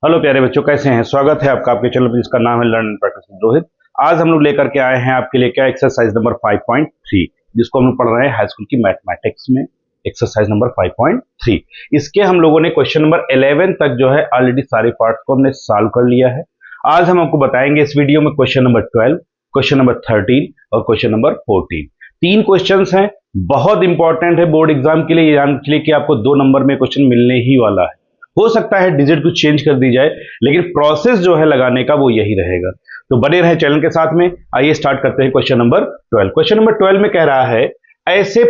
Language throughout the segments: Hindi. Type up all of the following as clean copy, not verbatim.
हेलो प्यारे बच्चों, कैसे हैं? स्वागत है आपका आपके चैनल पर जिसका नाम है learn and practice with Rohit. आज हम लोग लेकर के आए हैं आपके लिए क्या एक्सरसाइज नंबर 5.3, जिसको हम लोग पढ़ रहे हैं हाई स्कूल की मैथमेटिक्स में। एक्सरसाइज नंबर 5.3, इसके हम लोगों ने क्वेश्चन नंबर 11 तक जो है ऑलरेडी सारे पार्ट्स को हमने सॉल्व कर लिया है। आज हम आपको बताएंगे इस वीडियो में क्वेश्चन नंबर 12, क्वेश्चन नंबर 13 और क्वेश्चन नंबर 14। तीन क्वेश्चन हैं, बहुत इंपॉर्टेंट है बोर्ड एग्जाम के लिए, यानी के लिए कि आपको 2 नंबर में क्वेश्चन मिलने ही वाला है। हो सकता है डिजिट कुछ चेंज कर दी जाए, लेकिन प्रोसेस जो है लगाने का वो यही रहेगा। तो बने रहे चैनल के साथ में। आइए स्टार्ट करते हैं क्वेश्चन नंबर 12। क्वेश्चन नंबर 12 में कह रहा है ऐसे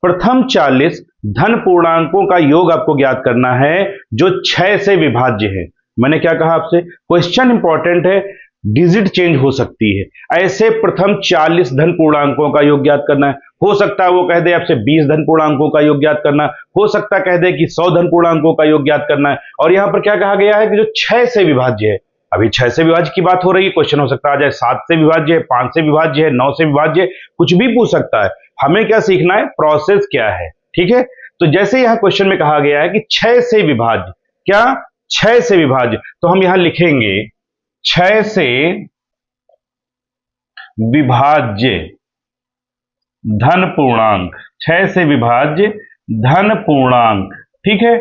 प्रथम 40 धन पूर्णांकों का योग आपको ज्ञात करना है जो 6 से विभाज्य है। मैंने क्या कहा आपसे, क्वेश्चन इंपॉर्टेंट है, डिजिट चेंज हो सकती है। ऐसे प्रथम 40 धन पूर्णांकों का योग ज्ञात करना है। हो सकता है वो कह दे आपसे 20 धन पूर्णांकों का योग ज्ञात करना, हो सकता है कह दे कि 100 धन पूर्णांकों का योग ज्ञात करना है। और यहां पर क्या कहा गया है कि जो 6 से विभाज्य है। अभी 6 से विभाज्य की बात हो रही है, क्वेश्चन हो सकता है आ जाए 7 से विभाज्य है, 5 से विभाज्य है, 9 से विभाज्य है, कुछ भी पूछ सकता है। हमें क्या सीखना है, प्रोसेस क्या है। ठीक है, तो जैसे यहां क्वेश्चन में कहा गया है कि 6 से विभाज्य, क्या 6 से विभाज्य, तो हम यहां लिखेंगे 6 से विभाज्य धन पूर्णांक, 6 से विभाज्य धन पूर्णांक। ठीक है,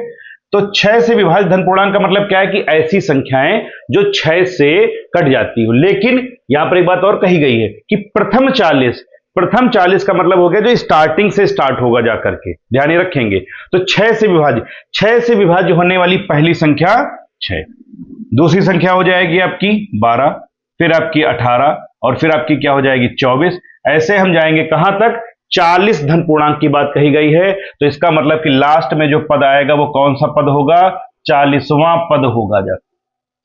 तो 6 से विभाज्य धन पूर्णांक का मतलब क्या है कि ऐसी संख्याएं जो 6 से कट जाती हो। लेकिन यहां पर एक बात और कही गई है कि प्रथम 40 का मतलब हो गया जो स्टार्टिंग से स्टार्ट होगा जाकर के, ध्यान रखेंगे। तो 6 से विभाज्य होने वाली पहली संख्या 6, दूसरी संख्या हो जाएगी आपकी 12, फिर आपकी 18 और फिर आपकी क्या हो जाएगी 24। ऐसे हम जाएंगे कहां तक, 40 धन पूर्णांक की बात कही गई है। तो इसका मतलब कि लास्ट में जो पद आएगा वो कौन सा पद होगा, 40वां पद होगा।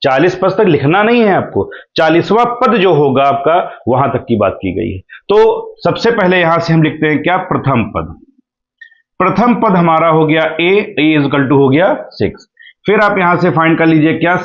40 पद तक लिखना नहीं है आपको, 40वां पद जो होगा आपका, वहां तक की बात की गई है। तो सबसे पहले यहां से हम लिखते हैं क्या, प्रथम पद हमारा हो गया a इज इक्वल टू हो गया 6। फिर आप यहां से फाइंड कर लीजिए क्या,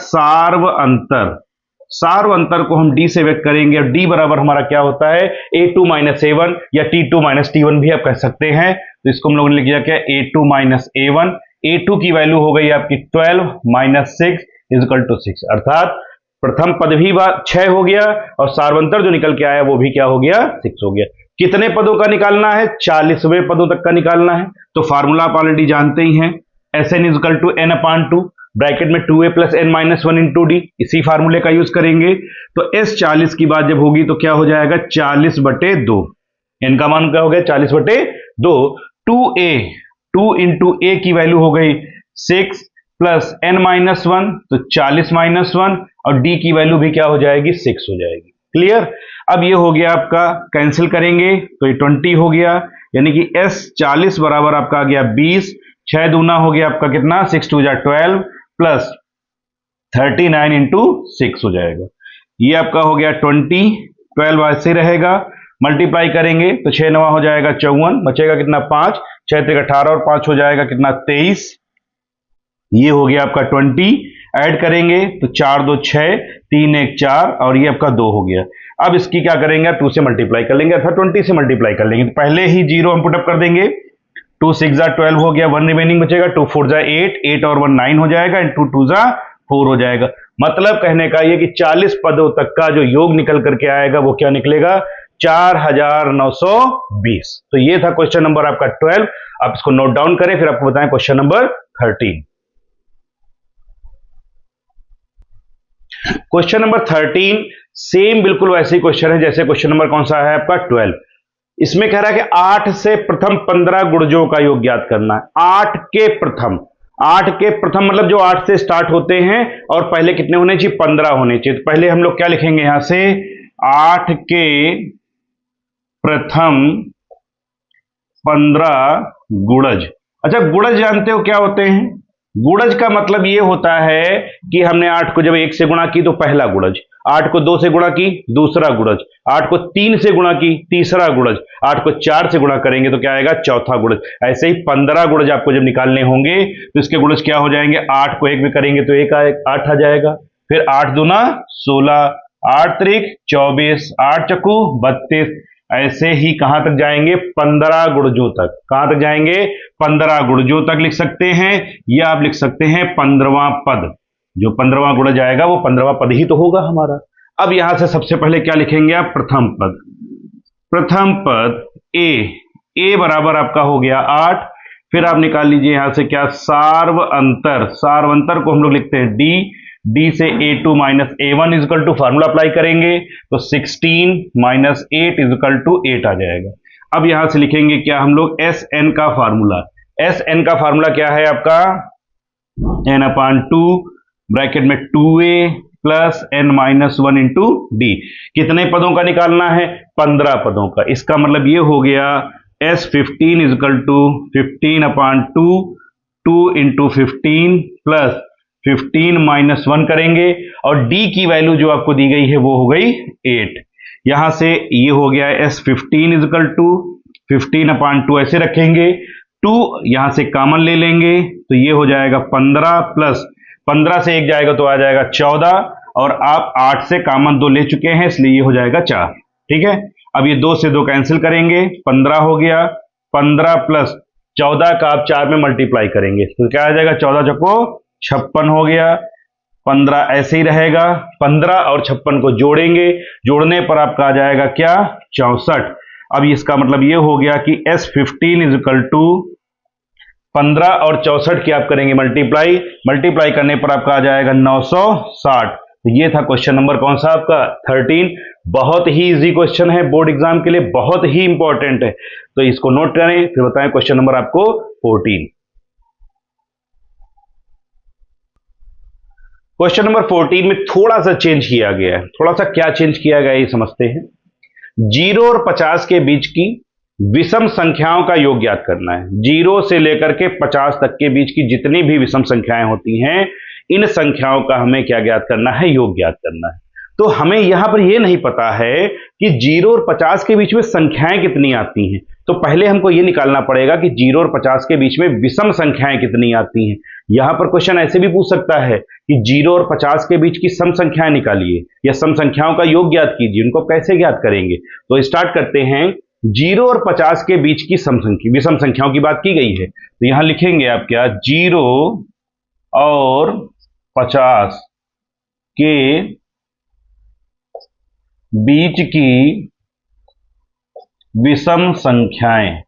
सार्व अंतर को हम d से व्यक्त करेंगे। और d बराबर हमारा क्या होता है, a2 - a1 या t2 - t1 भी आप कह सकते हैं। तो इसको हम लोगों ने लिख दिया क्या, a2 - a1। a2 की वैल्यू हो गई आपकी 12 - 6 इज इक्वल टू 6, अर्थात प्रथम पद भी 6 हो गया और सार्वंतर जो निकल के आया वो भी क्या हो गया, 6 हो गया। कितने पदों का निकालना है, 40वें पदों तक का निकालना है। तो फार्मूला आप ऑलरेडी जानते ही हैं, Sn is equal to n/2, bracket में 2a + n - 1 × d, इसी फार्मूले का यूज करेंगे। तो S 40 की बात जब होगी तो क्या हो जाएगा, 40/2। n का मान क्या हो गया, 40/2। 2 × a की वैल्यू हो गई 6 + n - 1, तो 40 - 1, और d की वैल्यू भी क्या हो जाएगी, 6 हो जाएगी। क्लियर। अब ये हो गया आपका, कैंसिल करेंगे तो ये 20 हो गया, यानी कि S 40 बराबर आपका आ गया 20। 6 दूना हो गया आपका कितना, 6 × 2 = 12 प्लस 39 × 6 हो जाएगा। ये आपका हो गया 20, 12 ऐसे रहेगा, मल्टीप्लाई करेंगे तो 6 9 हो जाएगा 54, बचेगा कितना 5, 6 × 18 और 5 हो जाएगा कितना 23। ये हो गया आपका 20, ऐड करेंगे तो 4 2 6, 3 1 4 और ये आपका 2 हो गया। अब इसकी क्या करेंगे, 2 से मल्टीप्लाई कर लेंगे अर्थात 20 से मल्टीप्लाई कर लेंगे। तो पहले ही 0 हम पुटअप कर देंगे, 2 6 = 12 हो गया, 1 रिमेनिंग बचेगा, 2 4 = 8, 8 और 1 9 हो जाएगा, 2 2 = 4 हो जाएगा। मतलब कहने का ये कि 40 पदों तक का जो योग निकल करके आएगा वो क्या निकलेगा, 4920। तो ये था क्वेश्चन नंबर आपका 12। आप इसको नोट डाउन करें, फिर आपको बताएं question number 13। Question number 13 same बिल्कुल वैसे ही क्वेश्चन है जैसे क्वेश्चन नंबर कौन सा है आपका 12। इसमें कह रहा है कि 8 से प्रथम 15 गुणजों का योग ज्ञात करना है। 8 के प्रथम मतलब जो 8 से स्टार्ट होते हैं और पहले कितने होने चाहिए, 15 होने चाहिए। तो पहले हम लोग क्या लिखेंगे यहां से, 8 के प्रथम 15 गुणज। अच्छा, गुणज जानते हो क्या होते हैं, गुणज का मतलब यह होता है कि हमने 8 को जब 1 से गुणा की तो पहला गुणज, 8 को 2 से गुणा की दूसरा गुणज, 8 को 3 से गुणा की तीसरा गुणज, 8 को 4 से गुणा करेंगे तो क्या आएगा, चौथा गुणज। ऐसे ही 15 गुणज आपको जब निकालने होंगे तो इसके गुणज क्या हो जाएंगे, 8 को 1 में करेंगे तो 8 आ जाएगा, फिर 8 दूना 16, 8 त्रिक 24, 8 चक्कू 32, ऐसे ही कहां तक जाएंगे, 15 गुणजों तक। कहां तक जाएंगे, 15 गुणजों तक लिख सकते हैं, या आप लिख सकते हैं 15वां पद। जो 15वां गुण जाएगा वो 15वां पद ही तो होगा हमारा। अब यहां से सबसे पहले क्या लिखेंगे आप, प्रथम पद। प्रथम पद ए बराबर आपका हो गया 8। फिर आप निकाल लीजिए यहां से क्या, सार्व अंतर। सार्व अंतर को हम लोग लिखते हैं डी से a2 minus a1 equal to, formula apply करेंगे तो 16 माइनस 8 इजकल टू 8 आ जाएगा। अब यहां से लिखेंगे क्या हम लोग, एस एन का फार्मूला। एस एन का फार्मूला क्या है आपका, n/2 ब्रैकेट में 2a plus n minus 1 into D. कितने पदों का निकालना है, 15 पदों का। इसका मतलब ये हो गया S15 equal to 15/2, 2 into 15 plus 15 minus 1 करेंगे, और d की वैल्यू जो आपको दी गई है वो हो गई 8। यहां से ये हो गया S15 इजकल टू 15/2 ऐसे रखेंगे, 2 यहां से कॉमन ले लेंगे तो ये हो जाएगा 15 प्लस 15 से 1 जाएगा तो आ जाएगा 14, और आप 8 से कॉमन 2 ले चुके हैं इसलिए ये हो जाएगा 4। ठीक है, अब ये 2 से 2 कैंसिल करेंगे, 15 हो गया, 15 प्लस 14 का आप 4 में मल्टीप्लाई करेंगे तो क्या आ जाएगा, 14 चौको 56 हो गया। 15 ऐसे ही रहेगा, 15 और 56 को जोड़ेंगे, जोड़ने पर आपका आ जाएगा क्या, 64। अब इसका मतलब ये हो गया कि S15 इज इक्वल टू 15 और 64 की आप करेंगे मल्टीप्लाई करने पर आपका आ जाएगा 960। तो ये था क्वेश्चन नंबर कौन सा आपका, 13। बहुत ही इजी क्वेश्चन है, बोर्ड एग्जाम के लिए बहुत ही इंपॉर्टेंट है, तो इसको नोट करें, फिर बताएं क्वेश्चन नंबर आपको 14। क्वेश्चन नंबर 14 में थोड़ा सा चेंज किया गया है। थोड़ा सा क्या चेंज किया गया है ये समझते हैं। 0 और 50 के बीच की विषम संख्याओं का योग ज्ञात करना है। 0 से लेकर के 50 तक के बीच की जितनी भी विषम संख्याएं होती हैं, इन संख्याओं का हमें क्या ज्ञात करना है, योग ज्ञात करना है। तो हमें यहां पर यह नहीं पता है कि 0 और 50 के बीच में संख्याएं कितनी आती हैं, तो पहले हमको यह निकालना पड़ेगा कि 0 और 50 के बीच में विषम संख्याएं कितनी आती हैं। यहां पर क्वेश्चन ऐसे भी पूछ सकता है कि 0 और 50 के बीच की सम संख्याएं निकालिए या सम संख्याओं का योग ज्ञात कीजिए। उनको कैसे ज्ञात करेंगे, तो स्टार्ट करते हैं। 0 और 50 के बीच की विषम संख्याओं की बात की गई है, तो यहां लिखेंगे आप क्या, 0 और 50 के बीच की विषम संख्याएं।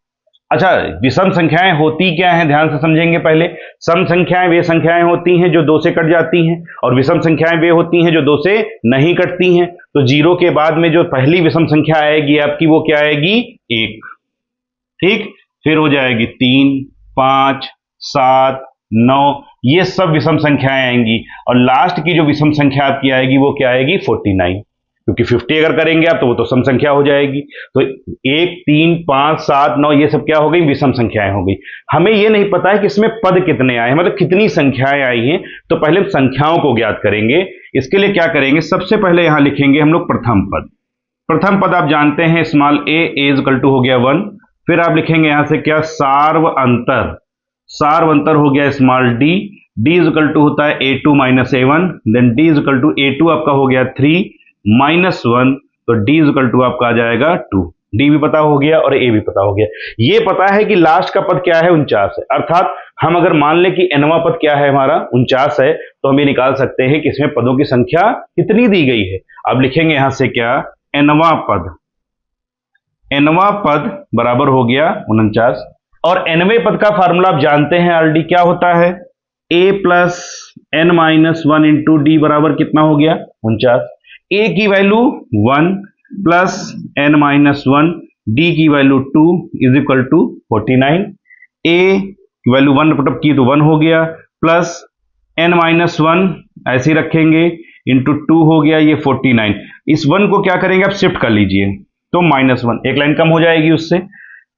अच्छा, विषम संख्याएं होती क्या हैं, ध्यान से समझेंगे पहले। सम संख्याएं वे संख्याएं होती हैं जो 2 से कट जाती हैं, और विषम संख्याएं वे होती हैं जो 2 से नहीं कटती हैं। तो 0 के बाद में जो पहली विषम संख्या आएगी आपकी, वो क्या आएगी, 1। ठीक, फिर हो जाएगी 3, 5, 7, 9, ये सब विषम संख्याएं आएंगी, और लास्ट की जो विषम संख्या आपकी आएगी वो क्या आएगी, 49, क्योंकि 50 अगर करेंगे आप तो वो तो सम संख्या हो जाएगी। तो 1, 3, 5, 7, 9 ये सब क्या हो गई, विषम संख्याएं हो गई। हमें ये नहीं पता है कि इसमें पद कितने आए, मतलब कितनी संख्याएं आई हैं, तो पहले हम संख्याओं को ज्ञात करेंगे। इसके लिए क्या करेंगे, सबसे पहले यहां लिखेंगे हम लोग प्रथम पद। प्रथम पद आप जानते हैं स्मॉल ए इक्वल टू हो गया 1। फिर आप लिखेंगे यहां से क्या, सार्व अंतर। सार्व अंतर हो गया स्मॉल डी इक्वल टू होता है a2 minus a1, then d equal to a2 आपका हो गया 3 माइनस 1, तो d इक्वल टू आपका आ जाएगा 2। d भी पता हो गया और a भी पता हो गया। ये पता है कि लास्ट का पद क्या है, 49 है। अर्थात हम अगर मान लें कि nवां पद क्या है हमारा, 49 है, तो हम ये निकाल सकते हैं कि इसमें पदों की संख्या कितनी दी गई है। अब लिखेंगे यहां से क्या, nवां पद बराबर हो गया 49। और nवें पद का फार्मूला आप जानते हैं ऑलरेडी, क्या होता है, a plus n minus 1 into D बराबर कितना हो गया, 49। a की value 1 plus n minus 1, d की value 2 is equal to 49। a की वैल्यू 1 पुटअप की तो 1 हो गया, प्लस n माइनस 1 ऐसे ही रखेंगे, इंटू 2 हो गया ये 49। इस 1 को क्या करेंगे आप, शिफ्ट कर लीजिए तो -1, एक लाइन कम हो जाएगी उससे।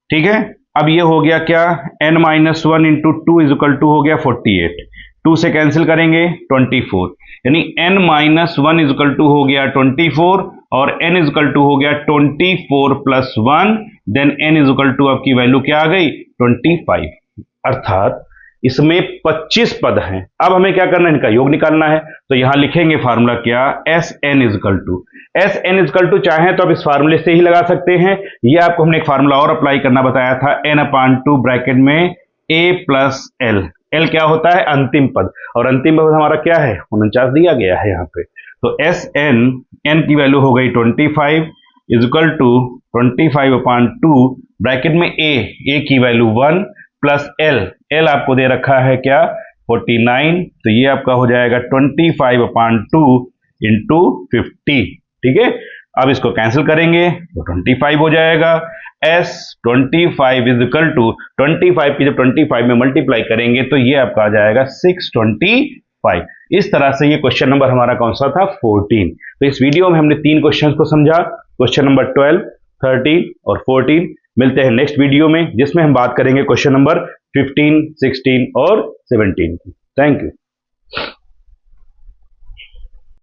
ठीक है, अब ये हो गया क्या, n minus 1 into 2 is equal to हो गया 48। 2 से कैंसिल करेंगे 24, यानी n minus 1 is equal to हो गया 24, और n इज इक्वल टू हो गया 24 plus 1, then n is equal to आपकी वैल्यू क्या आ गई, 25। अर्थात इसमें 25 पद हैं। अब हमें क्या करना है, इनका योग निकालना है। तो यहां लिखेंगे फार्मूला क्या, एस एन इजकल टू चाहें तो आप इस फार्मूले से ही लगा सकते हैं। ये आपको हमने एक फार्मूला और अप्लाई करना बताया था, n/2 ब्रैकेट में a प्लस एल। एल क्या होता है, अंतिम पद, और अंतिम पद हमारा क्या है, 49 दिया गया है यहाँ पे। तो एस एन की वैल्यू हो गई 25 इजकल टू 25/2 ब्रैकेट में ए की वैल्यू 1 प्लस एल आपको दे रखा है क्या, 49। तो ये आपका हो जाएगा 25/2 इंटू 50। ठीक है, अब इसको कैंसिल करेंगे तो 25 हो जाएगा। एस 25 इजकल टू 25 की जब 25 में मल्टीप्लाई करेंगे तो ये आपका आ जाएगा 625। इस तरह से ये क्वेश्चन नंबर हमारा कौन सा था, 14। तो इस वीडियो में हमने 3 क्वेश्चंस को समझा, क्वेश्चन नंबर 12, 13 और 14। मिलते हैं नेक्स्ट वीडियो में जिसमें हम बात करेंगे क्वेश्चन नंबर 15, 16 और 17 की। Thank you.